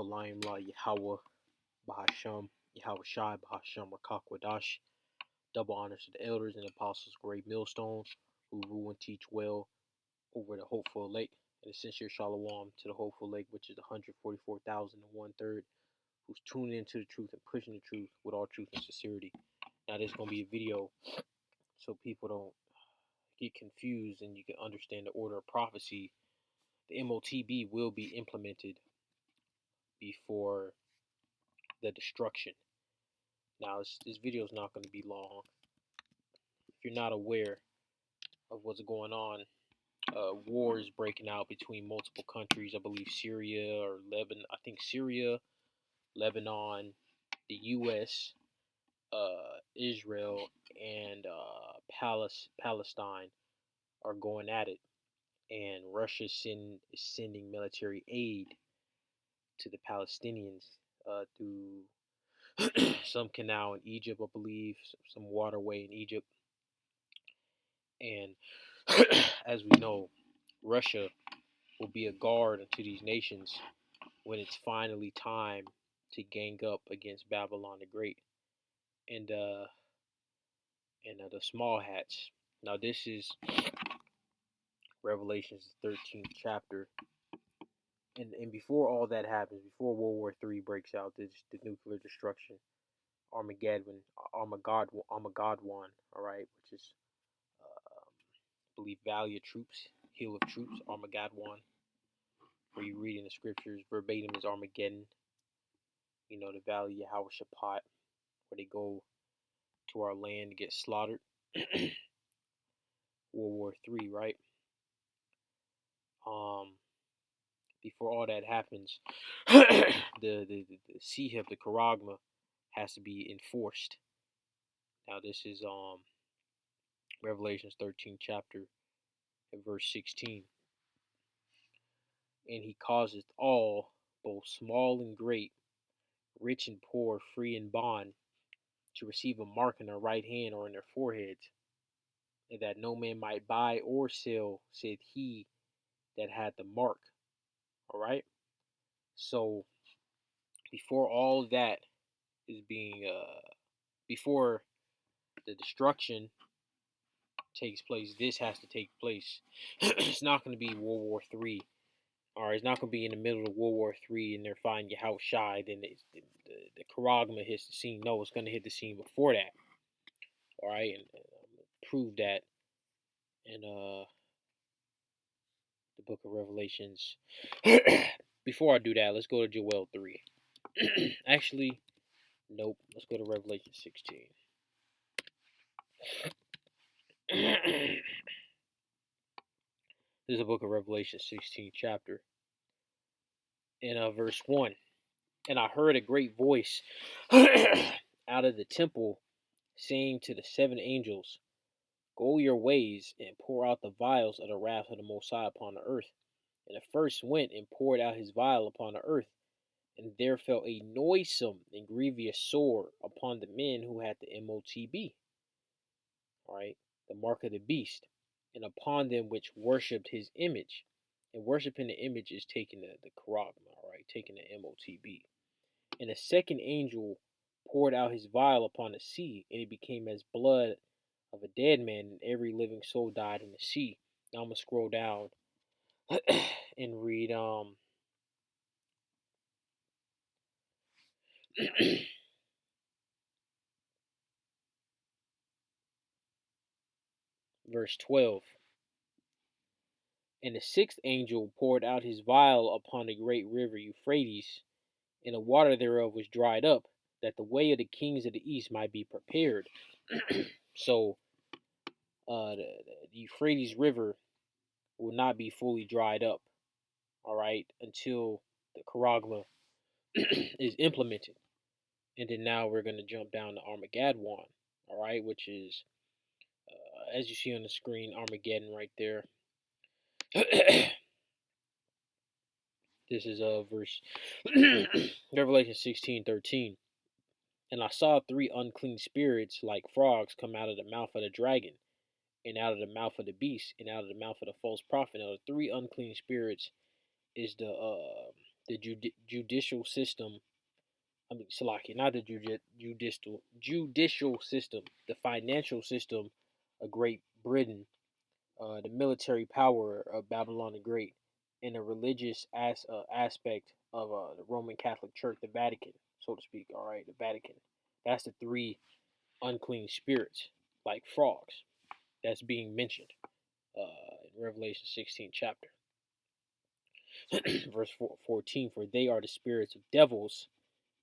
Yahuwah La Yahweh Bahasham Yahweh Shai Bahasham Rakakwadash. Double honors to the elders and apostles, great millstones, who rule and teach well over the hopeful lake. And a sincere shalom to the hopeful lake, which is 144,001/3, who's tuning into the truth and pushing the truth with all truth and sincerity. Now, this is going to be a video so people don't get confused and you can understand the order of prophecy. The MOTB will be implemented before the destruction. Now, this video is not going to be long. If you're not aware of what's going on, war is breaking out between multiple countries. I believe Syria or Lebanon. I think Syria, Lebanon, the U.S., Israel, and Palestine are going at it. And Russia is sending military aid to the Palestinians through some canal in Egypt, I believe, some waterway in Egypt. And as we know, Russia will be a guard to these nations when it's finally time to gang up against Babylon the Great and the small hats. Now, this is Revelation's 13th chapter. And before all that happens, before World War III breaks out, the nuclear destruction, Armageddon, all right, which is, I believe, Valley of Troops, Hill of Troops, Armageddon, where you read in the scriptures, verbatim is Armageddon, you know, the Valley of Yahweh, where they go to our land to get slaughtered. World War III, right? Before all that happens, the Sihib, the Charagma, has to be enforced. Now, this is Revelations 13th chapter and verse 16. And he causeth all, both small and great, rich and poor, free and bond, to receive a mark in their right hand or in their foreheads, and that no man might buy or sell, said he that had the mark. All right. So before all that is being, before the destruction takes place, this has to take place. It's not going to be World War III. All right, it's not going to be in the middle of World War III and they're finding your house shy. Then the Charagma hits the scene. No, it's going to hit the scene before that. All right, and prove that in the book of Revelations. Before I do that, let's go to Joel 3. Actually, nope. Let's go to Revelation 16. This is the book of Revelation 16 chapter. In verse 1. And I heard a great voice out of the temple saying to the 7 angels, Go your ways and pour out the vials of the wrath of the Most High upon the earth. And the first went and poured out his vial upon the earth. And there fell a noisome and grievous sore upon the men who had the MOTB, all right, the mark of the beast, and upon them which worshipped his image. And worshiping the image is taking the Charagma, all right, taking the MOTB. And the second angel poured out his vial upon the sea, and it became as blood of a dead man, and every living soul died in the sea. Now I'm going to scroll down and read verse 12. And the 6th angel poured out his vial upon the great river Euphrates, and the water thereof was dried up, that the way of the kings of the east might be prepared. So the Euphrates River will not be fully dried up, all right, until the Charagma is implemented. And then now we're going to jump down to Armageddon, all right, which is, as you see on the screen, Armageddon right there. This is verse Revelation 16:13. And I saw 3 unclean spirits like frogs come out of the mouth of the dragon, and out of the mouth of the beast, and out of the mouth of the false prophet. Now, the 3 unclean spirits is the the judicial system. I mean, Salaki, not the judicial system, the financial system of Great Britain, the military power of Babylon the Great, and the religious aspect of the Roman Catholic Church, the Vatican, so to speak. All right, the Vatican. That's the three unclean spirits, like frogs, that's being mentioned in Revelation 16 chapter. Verse 14, for they are the spirits of devils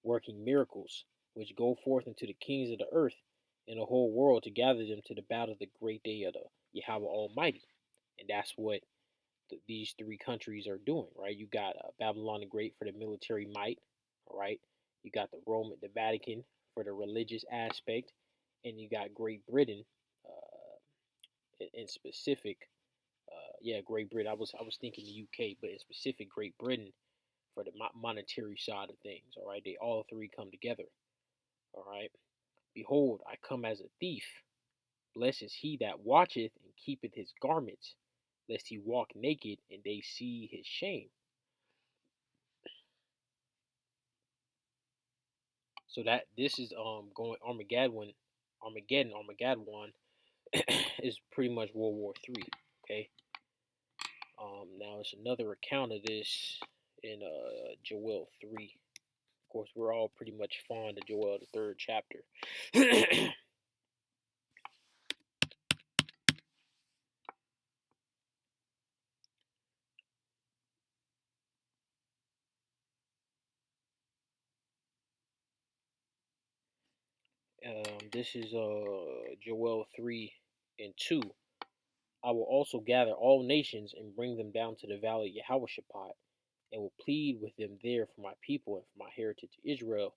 working miracles, which go forth into the kings of the earth and the whole world to gather them to the battle of the great day of the Yahweh Almighty. And that's what these three countries are doing, right? You got Babylon the Great for the military might, all right? You got the Vatican for the religious aspect, and you got Great Britain in specific. Great Britain. I was thinking the UK, but in specific Great Britain for the monetary side of things. All right, they all three come together. All right. Behold, I come as a thief. Blessed is he that watcheth and keepeth his garments, lest he walk naked and they see his shame. So that this is going Armageddon is pretty much World War III. Okay. Now it's another account of this in Joel 3. Of course, we're all pretty much fond of Joel, the third chapter. This is Joel 3 and 2. I will also gather all nations and bring them down to the valley of Yehoshaphat, and will plead with them there for my people and for my heritage Israel,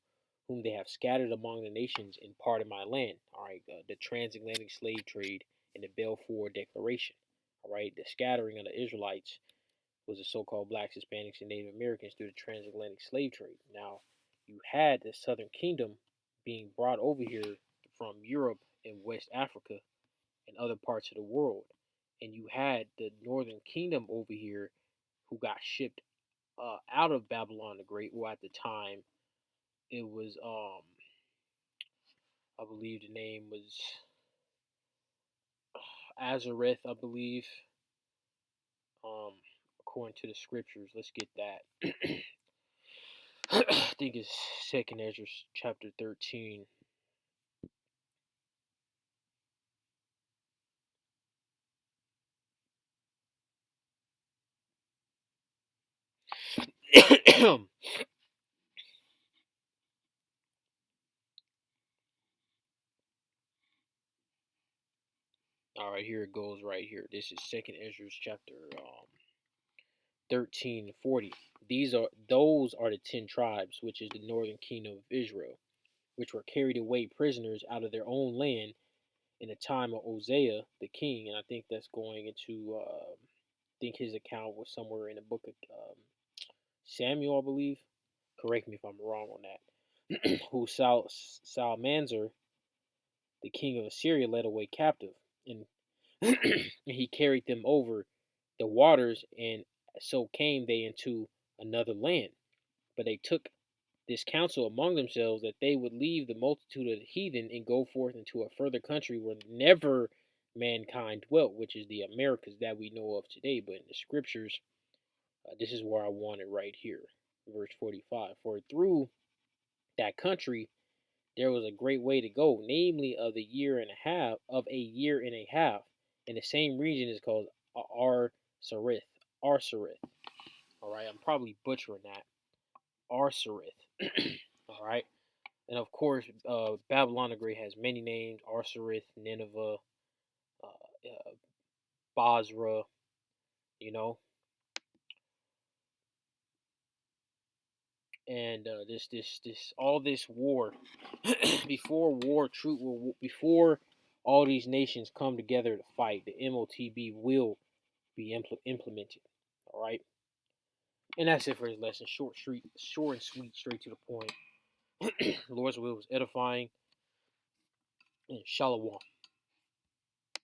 whom they have scattered among the nations in part of my land. All right, the transatlantic slave trade and the Balfour Declaration. All right, the scattering of the Israelites was the so-called blacks, Hispanics, and Native Americans through the transatlantic slave trade. Now, you had the Southern Kingdom being brought over here from Europe and West Africa and other parts of the world, and you had the Northern Kingdom over here who got shipped out of Babylon the Great. Well, at the time, it was I believe the name was Azareth, I believe. According to the scriptures, let's get that. I think it's Second Ezra chapter 13. All right, here it goes right here. This is Second Ezra chapter 13 and 40. Those are the 10 tribes, which is the northern kingdom of Israel, which were carried away prisoners out of their own land in the time of Hosea the king, and I think that's going into I think his account was somewhere in the book of Samuel, I believe. Correct me if I'm wrong on that. Who Salmanzer, the king of Assyria, led away captive, and he carried them over the waters, and so came they into another land. But they took this counsel among themselves that they would leave the multitude of the heathen and go forth into a further country where never mankind dwelt, which is the Americas that we know of today. But in the scriptures, this is where I want it right here, verse 45. For through that country there was a great way to go, namely of a year and a half, and the same region is called Arsarith. Arsarith. All right, I'm probably butchering that. Arsarith. All right, and of course, Babylon the Great has many names: Arsarith, Nineveh, Basra. You know, and all this war before all these nations come together to fight, the MOTB will be implemented. All right, and that's it for this lesson. Short and sweet, straight to the point. Lord's will was edifying, and shalom.